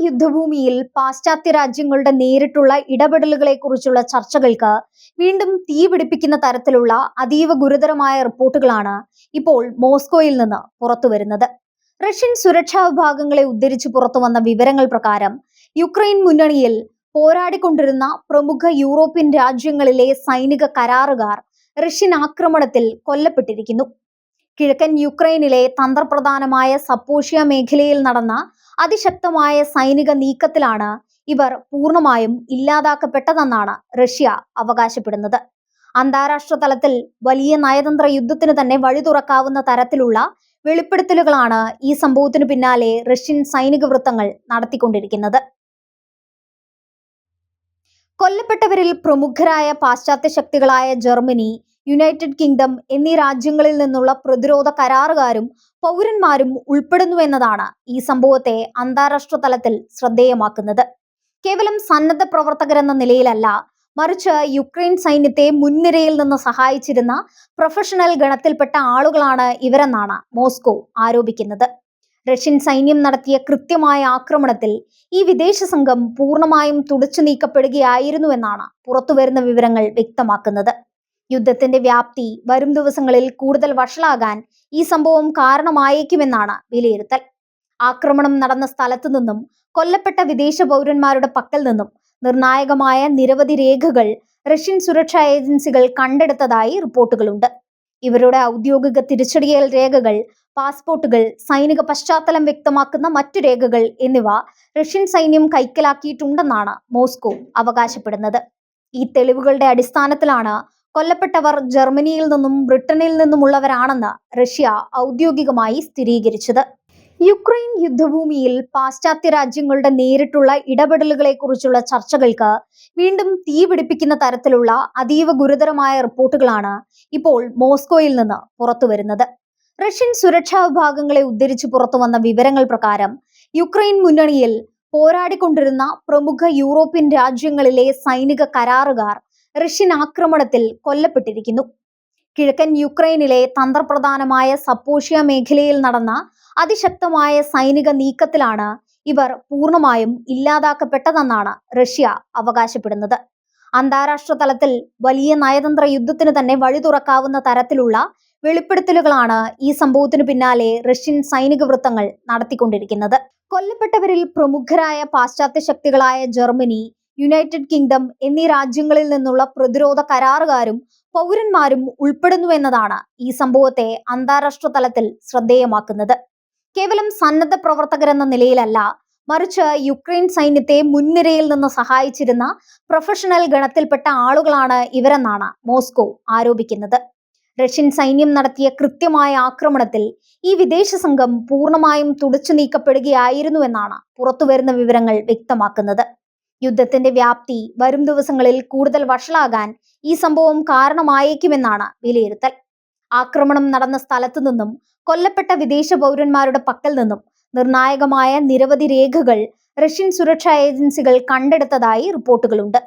യുദ്ധഭൂമിയിൽ പാശ്ചാത്യ രാജ്യങ്ങളുടെ നേരിട്ടുള്ള ഇടപെടലുകളെക്കുറിച്ചുള്ള ചർച്ചകൾക്ക് വീണ്ടും തീപിടിപ്പിക്കുന്ന തരത്തിലുള്ള അതീവ ഗുരുതരമായ റിപ്പോർട്ടുകളാണ് ഇപ്പോൾ മോസ്കോയിൽ നിന്ന് പുറത്തുവരുന്നത്. റഷ്യൻ സുരക്ഷാ വിഭാഗങ്ങളെ ഉദ്ധരിച്ച് പുറത്തുവന്ന വിവരങ്ങൾ പ്രകാരം യുക്രൈൻ മുന്നണിയിൽ പോരാടിക്കൊണ്ടിരുന്ന പ്രമുഖ യൂറോപ്യൻ രാജ്യങ്ങളിലെ സൈനിക കരാറുകാർ റഷ്യൻ ആക്രമണത്തിൽ കൊല്ലപ്പെട്ടിരിക്കുന്നു. കിഴക്കൻ യുക്രൈനിലെ തന്ത്രപ്രധാനമായ സപ്പോഷ്യ മേഖലയിൽ നടന്ന അതിശക്തമായ സൈനിക നീക്കത്തിലാണ് ഇവർ പൂർണ്ണമായും ഇല്ലാതാക്കപ്പെട്ടതെന്നാണ് റഷ്യ അവകാശപ്പെടുന്നത്. അന്താരാഷ്ട്ര തലത്തിൽ വലിയ നയതന്ത്ര യുദ്ധത്തിന് തന്നെ വഴി തുറക്കാവുന്ന തരത്തിലുള്ള വെളിപ്പെടുത്തലുകളാണ് ഈ സംഭവത്തിനു പിന്നാലെ റഷ്യൻ സൈനിക വൃത്തങ്ങൾ നടത്തിക്കൊണ്ടിരിക്കുന്നത്. കൊല്ലപ്പെട്ടവരിൽ പ്രമുഖരായ പാശ്ചാത്യ ശക്തികളായ ജർമ്മനി, യുണൈറ്റഡ് കിങ്ഡം എന്നീ രാജ്യങ്ങളിൽ നിന്നുള്ള പ്രതിരോധ കരാറുകാരും പൗരന്മാരും ഉൾപ്പെടുന്നുവെന്നതാണ് ഈ സംഭവത്തെ അന്താരാഷ്ട്ര തലത്തിൽ ശ്രദ്ധേയമാക്കുന്നത്. കേവലം സന്നദ്ധ പ്രവർത്തകരെന്ന നിലയിലല്ല, മറിച്ച് യുക്രൈൻ സൈന്യത്തെ മുൻനിരയിൽ നിന്ന് സഹായിച്ചിരുന്ന പ്രൊഫഷണൽ ഗണത്തിൽപ്പെട്ട ആളുകളാണ് ഇവരെന്നാണ് മോസ്കോ ആരോപിക്കുന്നത്. റഷ്യൻ സൈന്യം നടത്തിയ കൃത്യമായ ആക്രമണത്തിൽ ഈ വിദേശ സംഘം പൂർണ്ണമായും തുടച്ചു നീക്കപ്പെടുകയായിരുന്നുവെന്നാണ് പുറത്തുവരുന്ന വിവരങ്ങൾ വ്യക്തമാക്കുന്നത്. യുദ്ധത്തിന്റെ വ്യാപ്തി വരും ദിവസങ്ങളിൽ കൂടുതൽ വഷളാകാൻ ഈ സംഭവം കാരണമായേക്കുമെന്നാണ് വിലയിരുത്തൽ. ആക്രമണം നടന്ന സ്ഥലത്തു നിന്നും കൊല്ലപ്പെട്ട വിദേശ പൗരന്മാരുടെ പക്കൽ നിന്നും നിർണായകമായ നിരവധി രേഖകൾ റഷ്യൻ സുരക്ഷാ ഏജൻസികൾ കണ്ടെടുത്തതായി റിപ്പോർട്ടുകളുണ്ട്. ഇവരുടെ ഔദ്യോഗിക തിരിച്ചറിയൽ രേഖകൾ, പാസ്പോർട്ടുകൾ, സൈനിക പശ്ചാത്തലം വ്യക്തമാക്കുന്ന മറ്റു രേഖകൾ എന്നിവ റഷ്യൻ സൈന്യം കൈക്കലാക്കിയിട്ടുണ്ടെന്നാണ് മോസ്കോ അവകാശപ്പെടുന്നത്. ഈ തെളിവുകളുടെ അടിസ്ഥാനത്തിലാണ് കൊല്ലപ്പെട്ടവർ ജർമ്മനിയിൽ നിന്നും ബ്രിട്ടനിൽ നിന്നുമുള്ളവരാണെന്ന് റഷ്യ ഔദ്യോഗികമായി സ്ഥിരീകരിച്ചത്. യുക്രൈൻ യുദ്ധഭൂമിയിൽ പാശ്ചാത്യ രാജ്യങ്ങളുടെ നേരിട്ടുള്ള ഇടപെടലുകളെക്കുറിച്ചുള്ള ചർച്ചകൾക്ക് വീണ്ടും തീപിടിപ്പിക്കുന്ന തരത്തിലുള്ള അതീവ ഗുരുതരമായ റിപ്പോർട്ടുകളാണ് ഇപ്പോൾ മോസ്കോയിൽ നിന്ന് പുറത്തുവരുന്നത്. റഷ്യൻ സുരക്ഷാ വിഭാഗങ്ങളെ ഉദ്ധരിച്ച് പുറത്തുവന്ന വിവരങ്ങൾ പ്രകാരം യുക്രൈൻ മുന്നണിയിൽ പോരാടിക്കൊണ്ടിരുന്ന പ്രമുഖ യൂറോപ്യൻ രാജ്യങ്ങളിലെ സൈനിക കരാറുകാർ റഷ്യൻ ആക്രമണത്തിൽ കൊല്ലപ്പെട്ടിരിക്കുന്നു. കിഴക്കൻ യുക്രൈനിലെ തന്ത്രപ്രധാനമായ സപ്പോഷ്യ മേഖലയിൽ നടന്ന അതിശക്തമായ സൈനിക നീക്കത്തിലാണ് ഇവർ പൂർണ്ണമായും ഇല്ലാതാക്കപ്പെട്ടതെന്നാണ് റഷ്യ അവകാശപ്പെടുന്നത്. അന്താരാഷ്ട്ര തലത്തിൽ വലിയ നയതന്ത്ര യുദ്ധത്തിന് തന്നെ വഴി തുറക്കാവുന്ന തരത്തിലുള്ള വെളിപ്പെടുത്തലുകളാണ് ഈ സംഭവത്തിനു പിന്നാലെ റഷ്യൻ സൈനിക വൃത്തങ്ങൾ നടത്തിക്കൊണ്ടിരിക്കുന്നത്. കൊല്ലപ്പെട്ടവരിൽ പ്രമുഖരായ പാശ്ചാത്യ ശക്തികളായ ജർമ്മനി, യുണൈറ്റഡ് കിങ്ഡം എന്നീ രാജ്യങ്ങളിൽ നിന്നുള്ള പ്രതിരോധ കരാറുകാരും പൗരന്മാരും ഉൾപ്പെടുന്നുവെന്നതാണ് ഈ സംഭവത്തെ അന്താരാഷ്ട്ര തലത്തിൽ ശ്രദ്ധേയമാക്കുന്നത്. കേവലം സന്നദ്ധ പ്രവർത്തകരെന്ന നിലയിലല്ല, മറിച്ച് യുക്രൈൻ സൈന്യത്തെ മുൻനിരയിൽ നിന്ന് സഹായിച്ചിരുന്ന പ്രൊഫഷണൽ ഗണത്തിൽപ്പെട്ട ആളുകളാണ് ഇവരെന്നാണ് മോസ്കോ ആരോപിക്കുന്നത്. റഷ്യൻ സൈന്യം നടത്തിയ കൃത്യമായ ആക്രമണത്തിൽ ഈ വിദേശ സംഘം പൂർണ്ണമായും തുടച്ചു നീക്കപ്പെടുകയായിരുന്നുവെന്നാണ് പുറത്തുവരുന്ന വിവരങ്ങൾ വ്യക്തമാക്കുന്നത്. യുദ്ധത്തിന്റെ വ്യാപ്തി വരും ദിവസങ്ങളിൽ കൂടുതൽ വഷളാകാൻ ഈ സംഭവം കാരണമായേക്കുമെന്നാണ് വിലയിരുത്തൽ. ആക്രമണം നടന്ന സ്ഥലത്തു നിന്നും കൊല്ലപ്പെട്ട വിദേശ പൗരന്മാരുടെ പക്കൽ നിന്നും നിർണായകമായ നിരവധി രേഖകൾ റഷ്യൻ സുരക്ഷാ ഏജൻസികൾ കണ്ടെടുത്തതായി റിപ്പോർട്ടുകളുണ്ട്.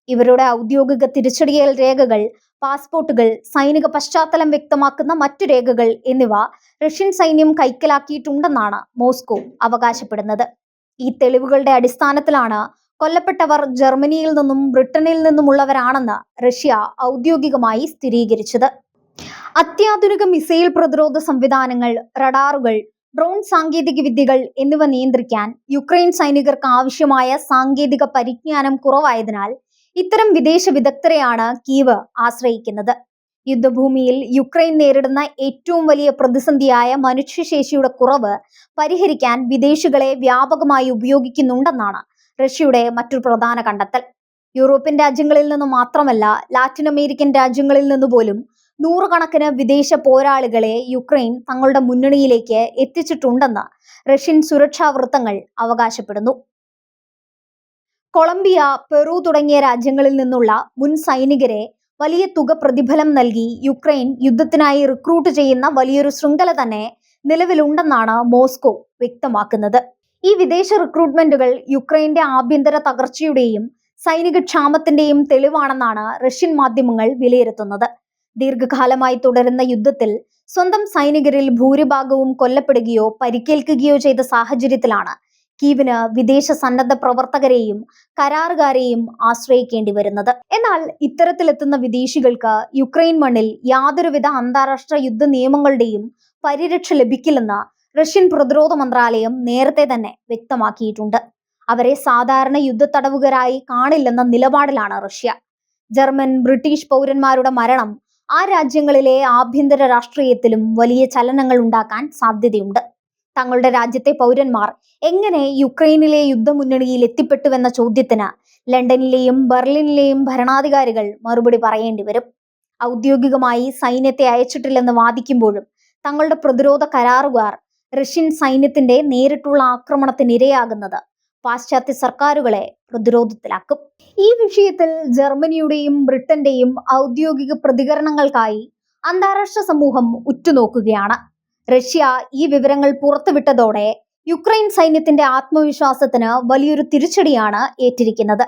ഇവരുടെ ഔദ്യോഗിക തിരിച്ചറിയൽ രേഖകൾ, പാസ്പോർട്ടുകൾ, സൈനിക പശ്ചാത്തലം വ്യക്തമാക്കുന്ന മറ്റു രേഖകൾ എന്നിവ റഷ്യൻ സൈന്യം കൈക്കലാക്കിയിട്ടുണ്ടെന്നാണ് മോസ്കോ അവകാശപ്പെടുന്നത്. ഈ തെളിവുകളുടെ അടിസ്ഥാനത്തിലാണ് കൊല്ലപ്പെട്ടവർ ജർമ്മനിയിൽ നിന്നും ബ്രിട്ടനിൽ നിന്നുമുള്ളവരാണെന്ന് റഷ്യ ഔദ്യോഗികമായി സ്ഥിരീകരിച്ചത്. അത്യാധുനിക മിസൈൽ പ്രതിരോധ സംവിധാനങ്ങൾ, റഡാറുകൾ, ഡ്രോൺ സാങ്കേതിക വിദ്യകൾ എന്നിവ നിയന്ത്രിക്കാൻ യുക്രൈൻ സൈനികർക്ക് ആവശ്യമായ സാങ്കേതിക പരിജ്ഞാനം കുറവായതിനാൽ ഇത്തരം വിദേശ വിദഗ്ധരെയാണ് കീവ് ആശ്രയിക്കുന്നത്. യുദ്ധഭൂമിയിൽ യുക്രൈൻ നേരിടുന്ന ഏറ്റവും വലിയ പ്രതിസന്ധിയായ മനുഷ്യശേഷിയുടെ കുറവ് പരിഹരിക്കാൻ വിദേശികളെ വ്യാപകമായി ഉപയോഗിക്കുന്നുണ്ടെന്നാണ് റഷ്യയുടെ മറ്റൊരു പ്രധാന കണ്ടെത്തൽ. യൂറോപ്യൻ രാജ്യങ്ങളിൽ നിന്ന് മാത്രമല്ല, ലാറ്റിൻ അമേരിക്കൻ രാജ്യങ്ങളിൽ നിന്ന് പോലും നൂറുകണക്കിന് വിദേശ പോരാളികളെ യുക്രൈൻ തങ്ങളുടെ മുന്നണിയിലേക്ക് എത്തിച്ചിട്ടുണ്ടെന്ന് റഷ്യൻ സുരക്ഷാ വൃത്തങ്ങൾ അവകാശപ്പെടുന്നു. കൊളംബിയ, പെറു തുടങ്ങിയ രാജ്യങ്ങളിൽ നിന്നുള്ള മുൻ സൈനികരെ വലിയ തുക പ്രതിഫലം നൽകി യുക്രൈൻ യുദ്ധത്തിനായി റിക്രൂട്ട് ചെയ്യുന്ന വലിയൊരു ശൃംഖല തന്നെ നിലവിലുണ്ടെന്നാണ് മോസ്കോ വ്യക്തമാക്കുന്നത്. ഈ വിദേശ റിക്രൂട്ട്മെന്റുകൾ യുക്രൈന്റെ ആഭ്യന്തര തകർച്ചയുടെയും സൈനിക ക്ഷാമത്തിന്റെയും തെളിവാണെന്നാണ് റഷ്യൻ മാധ്യമങ്ങൾ വിലയിരുത്തുന്നത്. ദീർഘകാലമായി തുടരുന്ന യുദ്ധത്തിൽ സ്വന്തം സൈനികരിൽ ഭൂരിഭാഗവും കൊല്ലപ്പെടുകയോ പരിക്കേൽക്കുകയോ ചെയ്ത സാഹചര്യത്തിലാണ് കീവിന് വിദേശ സന്നദ്ധ പ്രവർത്തകരെയും കരാറുകാരെയും ആശ്രയിക്കേണ്ടി വരുന്നത്. എന്നാൽ ഇത്തരത്തിലെത്തുന്ന വിദേശികൾക്ക് യുക്രൈൻ മണ്ണിൽ യാതൊരുവിധ അന്താരാഷ്ട്ര യുദ്ധ നിയമങ്ങളുടെയും പരിരക്ഷ ലഭിക്കില്ലെന്ന് റഷ്യൻ പ്രതിരോധ മന്ത്രാലയം നേരത്തെ തന്നെ വ്യക്തമാക്കിയിട്ടുണ്ട്. അവരെ സാധാരണ യുദ്ധ തടവുകാരായി കാണില്ലെന്ന നിലപാടിലാണ് റഷ്യ. ജർമ്മൻ, ബ്രിട്ടീഷ് പൗരന്മാരുടെ മരണം ആ രാജ്യങ്ങളിലെ ആഭ്യന്തര രാഷ്ട്രീയത്തിലും വലിയ ചലനങ്ങൾ ഉണ്ടാക്കാൻ സാധ്യതയുണ്ട്. തങ്ങളുടെ രാജ്യത്തെ പൗരന്മാർ എങ്ങനെ യുക്രൈനിലെ യുദ്ധമുന്നണിയിൽ എത്തിപ്പെട്ടുവെന്ന ചോദ്യത്തിന് ലണ്ടനിലെയും ബെർലിനിലെയും ഭരണാധികാരികൾ മറുപടി പറയേണ്ടി വരും. ഔദ്യോഗികമായി സൈന്യത്തെ അയച്ചിട്ടില്ലെന്ന് വാദിക്കുമ്പോഴും തങ്ങളുടെ പ്രതിരോധ കരാറുകാർ റഷ്യൻ സൈന്യത്തിന്റെ നേരിട്ടുള്ള ആക്രമണത്തിനിരയാകുന്നത് പാശ്ചാത്യ സർക്കാരുകളെ പ്രതിരോധത്തിലാക്കും. ഈ വിഷയത്തിൽ ജർമ്മനിയുടെയും ബ്രിട്ടന്റെയും ഔദ്യോഗിക പ്രതികരണങ്ങൾക്കായി അന്താരാഷ്ട്ര സമൂഹം ഉറ്റുനോക്കുകയാണ്. റഷ്യ ഈ വിവരങ്ങൾ പുറത്തുവിട്ടതോടെ യുക്രൈൻ സൈന്യത്തിന്റെ ആത്മവിശ്വാസത്തിന് വലിയൊരു തിരിച്ചടിയാണ് ഏറ്റിരിക്കുന്നത്.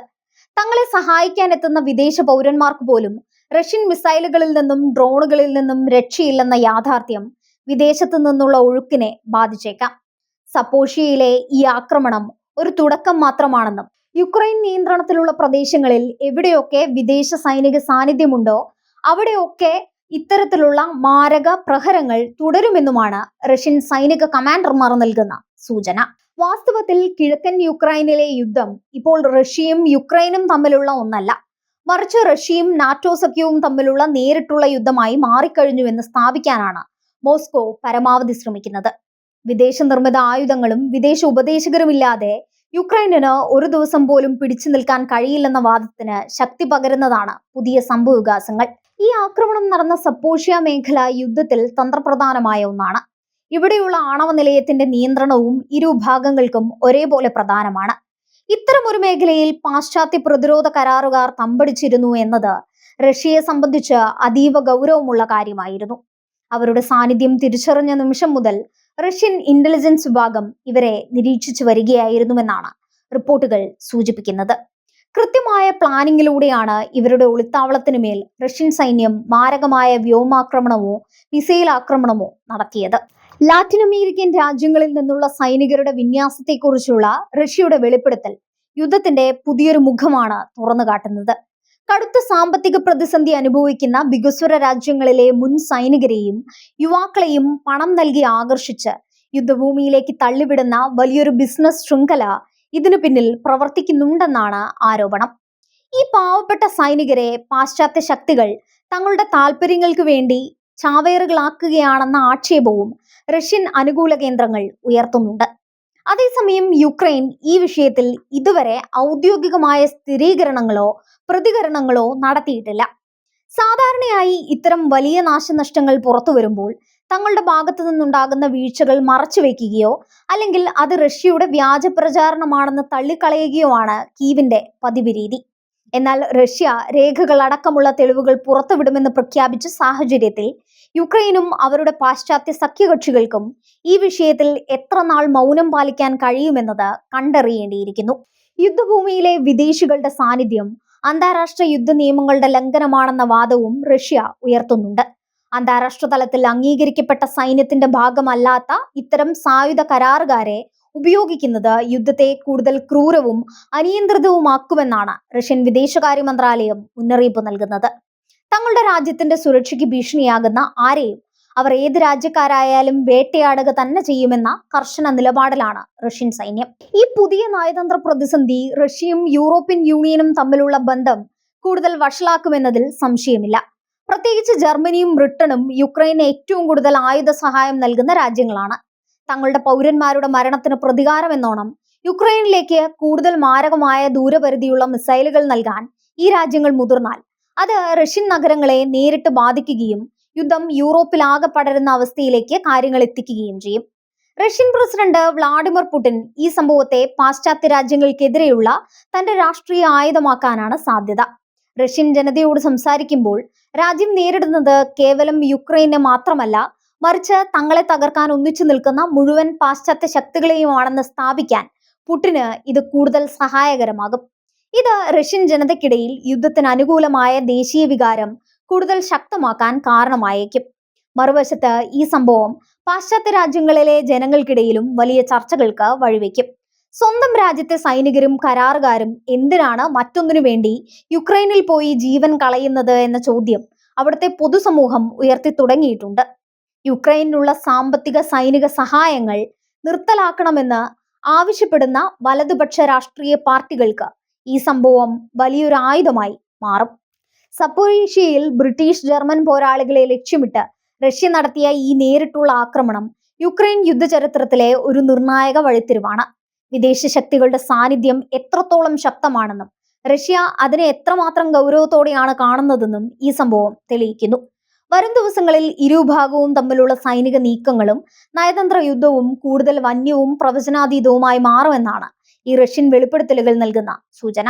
തങ്ങളെ സഹായിക്കാനെത്തുന്ന വിദേശ പൗരന്മാർക്ക് പോലും റഷ്യൻ മിസൈലുകളിൽ നിന്നും ഡ്രോണുകളിൽ നിന്നും രക്ഷയില്ലെന്ന യാഥാർത്ഥ്യം വിദേശത്തു നിന്നുള്ള ഒഴുക്കിനെ ബാധിച്ചേക്കാം. സപ്പോഷിയയിലെ ഈ ആക്രമണം ഒരു തുടക്കം മാത്രമാണെന്നും യുക്രൈൻ നിയന്ത്രണത്തിലുള്ള പ്രദേശങ്ങളിൽ എവിടെയൊക്കെ വിദേശ സൈനിക സാന്നിധ്യമുണ്ടോ അവിടെയൊക്കെ ഇത്തരത്തിലുള്ള മാരക പ്രഹരങ്ങൾ തുടരുമെന്നുമാണ് റഷ്യൻ സൈനിക കമാൻഡർമാർ നൽകുന്ന സൂചന. വാസ്തവത്തിൽ കിഴക്കൻ യുക്രൈനിലെ യുദ്ധം ഇപ്പോൾ റഷ്യയും യുക്രൈനും തമ്മിലുള്ള ഒന്നല്ല, മറിച്ച് റഷ്യയും നാറ്റോ സഖ്യവും തമ്മിലുള്ള നേരിട്ടുള്ള യുദ്ധമായി മാറിക്കഴിഞ്ഞുവെന്ന് സ്ഥാപിക്കാനാണ് മോസ്കോ പരമാവധി ശ്രമിക്കുന്നത്. വിദേശ നിർമ്മിത ആയുധങ്ങളും വിദേശ ഉപദേശകരുമില്ലാതെ യുക്രൈനിന് ഒരു ദിവസം പോലും പിടിച്ചു നിൽക്കാൻ കഴിയില്ലെന്ന വാദത്തിന് ശക്തി പകരുന്നതാണ് പുതിയ സംഭവവികാസങ്ങൾ. ഈ ആക്രമണം നടന്ന സപ്പോഷ്യ മേഖല യുദ്ധത്തിൽ തന്ത്രപ്രധാനമായ ഒന്നാണ്. ഇവിടെയുള്ള ആണവ നിലയത്തിന്റെ നിയന്ത്രണവും ഇരുഭാഗങ്ങൾക്കും ഒരേപോലെ പ്രധാനമാണ്. ഇത്തരമൊരു മേഖലയിൽ പാശ്ചാത്യ പ്രതിരോധ കരാറുകാർ തമ്പടിച്ചിരുന്നു എന്നത് റഷ്യയെ സംബന്ധിച്ച് അതീവ ഗൗരവമുള്ള കാര്യമായിരുന്നു. അവരുടെ സാന്നിധ്യം തിരിച്ചറിഞ്ഞ നിമിഷം മുതൽ റഷ്യൻ ഇന്റലിജൻസ് വിഭാഗം ഇവരെ നിരീക്ഷിച്ചു വരികയായിരുന്നുവെന്നാണ് റിപ്പോർട്ടുകൾ സൂചിപ്പിക്കുന്നത്. കൃത്യമായ പ്ലാനിങ്ങിലൂടെയാണ് ഇവരുടെ ഒളിത്താവളത്തിന് മേൽ റഷ്യൻ സൈന്യം മാരകമായ വ്യോമാക്രമണമോ മിസൈൽ ആക്രമണമോ നടത്തിയത്. ലാറ്റിൻ അമേരിക്കൻ രാജ്യങ്ങളിൽ നിന്നുള്ള സൈനികരുടെ വിന്യാസത്തെക്കുറിച്ചുള്ള റഷ്യയുടെ വെളിപ്പെടുത്തൽ യുദ്ധത്തിന്റെ പുതിയൊരു മുഖമാണ് തുറന്നു കാട്ടുന്നത്. കടുത്ത സാമ്പത്തിക പ്രതിസന്ധി അനുഭവിക്കുന്ന വികസ്വര രാജ്യങ്ങളിലെ മുൻ സൈനികരെയും യുവാക്കളെയും പണം നൽകി ആകർഷിച്ച് യുദ്ധഭൂമിയിലേക്ക് തള്ളിവിടുന്ന വലിയൊരു ബിസിനസ് ശൃംഖല ഇതിനു പിന്നിൽ പ്രവർത്തിക്കുന്നുണ്ടെന്നാണ് ആരോപണം. ഈ പാവപ്പെട്ട സൈനികരെ പാശ്ചാത്യ ശക്തികൾ തങ്ങളുടെ താല്പര്യങ്ങൾക്ക് വേണ്ടി ചാവേറുകളാക്കുകയാണെന്ന ആക്ഷേപവും റഷ്യൻ അനുകൂല കേന്ദ്രങ്ങൾ ഉയർത്തുന്നുണ്ട്. അതേസമയം യുക്രൈൻ ഈ വിഷയത്തിൽ ഇതുവരെ ഔദ്യോഗികമായ സ്ഥിരീകരണങ്ങളോ പ്രതികരണങ്ങളോ നടത്തിയിട്ടില്ല. സാധാരണയായി ഇത്തരം വലിയ നാശനഷ്ടങ്ങൾ പുറത്തു വരുമ്പോൾ തങ്ങളുടെ ഭാഗത്തു നിന്നുണ്ടാകുന്ന വീഴ്ചകൾ മറച്ചുവെക്കുകയോ അല്ലെങ്കിൽ അത് റഷ്യയുടെ വ്യാജ പ്രചാരണമാണെന്ന് തള്ളിക്കളയുകയോ ആണ് കീവിന്റെ പതിവ് രീതി. എന്നാൽ റഷ്യ രേഖകൾ അടക്കമുള്ള തെളിവുകൾ പുറത്തുവിടുമെന്ന് പ്രഖ്യാപിച്ച സാഹചര്യത്തിൽ യുക്രൈനും അവരുടെ പാശ്ചാത്യ സഖ്യകക്ഷികൾക്കും ഈ വിഷയത്തിൽ എത്ര നാൾ മൗനം പാലിക്കാൻ കഴിയുമെന്നത് കണ്ടറിയേണ്ടിയിരിക്കുന്നു. യുദ്ധഭൂമിയിലെ വിദേശികളുടെ സാന്നിധ്യം അന്താരാഷ്ട്ര യുദ്ധ നിയമങ്ങളുടെ ലംഘനമാണെന്ന വാദവും റഷ്യ ഉയർത്തുന്നുണ്ട്. അന്താരാഷ്ട്ര തലത്തിൽ അംഗീകരിക്കപ്പെട്ട സൈന്യത്തിന്റെ ഭാഗമല്ലാത്ത ഇത്തരം സായുധ കരാറുകാരെ ഉപയോഗിക്കുന്നത് യുദ്ധത്തെ കൂടുതൽ ക്രൂരവും അനിയന്ത്രിതവുമാക്കുമെന്നാണ് റഷ്യൻ വിദേശകാര്യ മന്ത്രാലയം മുന്നറിയിപ്പ് നൽകുന്നത്. തങ്ങളുടെ രാജ്യത്തിന്റെ സുരക്ഷയ്ക്ക് ഭീഷണിയാകുന്ന ആരെയും അവർ ഏത് രാജ്യക്കാരായാലും വേട്ടയാടുക തന്നെ ചെയ്യുമെന്ന കർശന നിലപാടിലാണ് റഷ്യൻ സൈന്യം. ഈ പുതിയ നയതന്ത്ര പ്രതിസന്ധി റഷ്യയും യൂറോപ്യൻ യൂണിയനും തമ്മിലുള്ള ബന്ധം കൂടുതൽ വഷളാക്കുമെന്നതിൽ സംശയമില്ല. പ്രത്യേകിച്ച് ജർമ്മനിയും ബ്രിട്ടനും യുക്രൈന് ഏറ്റവും കൂടുതൽ ആയുധ സഹായം നൽകുന്ന രാജ്യങ്ങളാണ്. തങ്ങളുടെ പൗരന്മാരുടെ മരണത്തിന് പ്രതികാരം എന്നോണം യുക്രൈനിലേക്ക് കൂടുതൽ മാരകമായ ദൂരപരിധിയുള്ള മിസൈലുകൾ നൽകാൻ ഈ രാജ്യങ്ങൾ മുതിർന്നാൽ അത് റഷ്യൻ നഗരങ്ങളെ നേരിട്ട് ബാധിക്കുകയും യുദ്ധം യൂറോപ്പിലാകെ പടരുന്ന അവസ്ഥയിലേക്ക് കാര്യങ്ങൾ എത്തിക്കുകയും ചെയ്യും. റഷ്യൻ പ്രസിഡന്റ് വ്ളാഡിമിർ പുടിൻ ഈ സംഭവത്തെ പാശ്ചാത്യ രാജ്യങ്ങൾക്കെതിരെയുള്ള തന്റെ രാഷ്ട്രീയ ആയുധമാക്കാനാണ് സാധ്യത. റഷ്യൻ ജനതയോട് സംസാരിക്കുമ്പോൾ രാജ്യം നേരിടുന്നത് കേവലം യുക്രൈനെ മാത്രമല്ല, മറിച്ച് തങ്ങളെ തകർക്കാൻ ഒന്നിച്ചു നിൽക്കുന്ന മുഴുവൻ പാശ്ചാത്യ ശക്തികളെയുമാണെന്ന് സ്ഥാപിക്കാൻ പുടിന് ഇത് കൂടുതൽ സഹായകരമാകും. ഇത് റഷ്യൻ ജനതയ്ക്കിടയിൽ യുദ്ധത്തിന് അനുകൂലമായ ദേശീയ വികാരം കൂടുതൽ ശക്തമാക്കാൻ കാരണമായേക്കും. മറുവശത്ത് ഈ സംഭവം പാശ്ചാത്യ രാജ്യങ്ങളിലെ ജനങ്ങൾക്കിടയിലും വലിയ ചർച്ചകൾക്ക് വഴിവെക്കും. സ്വന്തം രാജ്യത്തെ സൈനികരും കരാറുകാരും എന്തിനാണ് മറ്റൊന്നിനു വേണ്ടി യുക്രൈനിൽ പോയി ജീവൻ കളയുന്നത് എന്ന ചോദ്യം അവിടുത്തെ പൊതുസമൂഹം ഉയർത്തി തുടങ്ങിയിട്ടുണ്ട്. യുക്രൈനിനുള്ള സാമ്പത്തിക സൈനിക സഹായങ്ങൾ നിർത്തലാക്കണമെന്ന് ആവശ്യപ്പെടുന്ന വലതുപക്ഷ രാഷ്ട്രീയ പാർട്ടികൾക്ക് ഈ സംഭവം വലിയൊരു ആയുധമായി മാറും. സപ്പോറീഷ്യയിൽ ബ്രിട്ടീഷ് ജർമ്മൻ പോരാളികളെ ലക്ഷ്യമിട്ട് റഷ്യ നടത്തിയ ഈ നേരിട്ടുള്ള ആക്രമണം യുക്രൈൻ യുദ്ധചരിത്രത്തിലെ ഒരു നിർണായക വഴിത്തിരിവാണ്. വിദേശ ശക്തികളുടെ സാന്നിധ്യം എത്രത്തോളം ശക്തമാണെന്നും റഷ്യ അതിനെ എത്രമാത്രം ഗൗരവത്തോടെയാണ് കാണുന്നതെന്നും ഈ സംഭവം തെളിയിക്കുന്നു. വരും ദിവസങ്ങളിൽ ഇരുഭാഗവും തമ്മിലുള്ള സൈനിക നീക്കങ്ങളും നയതന്ത്ര യുദ്ധവും കൂടുതൽ വന്യവും പ്രവചനാതീതവുമായി മാറുമെന്നാണ് ഈ റഷ്യൻ വെളിപ്പെടുത്തലുകൾ നൽകുന്ന സൂചന.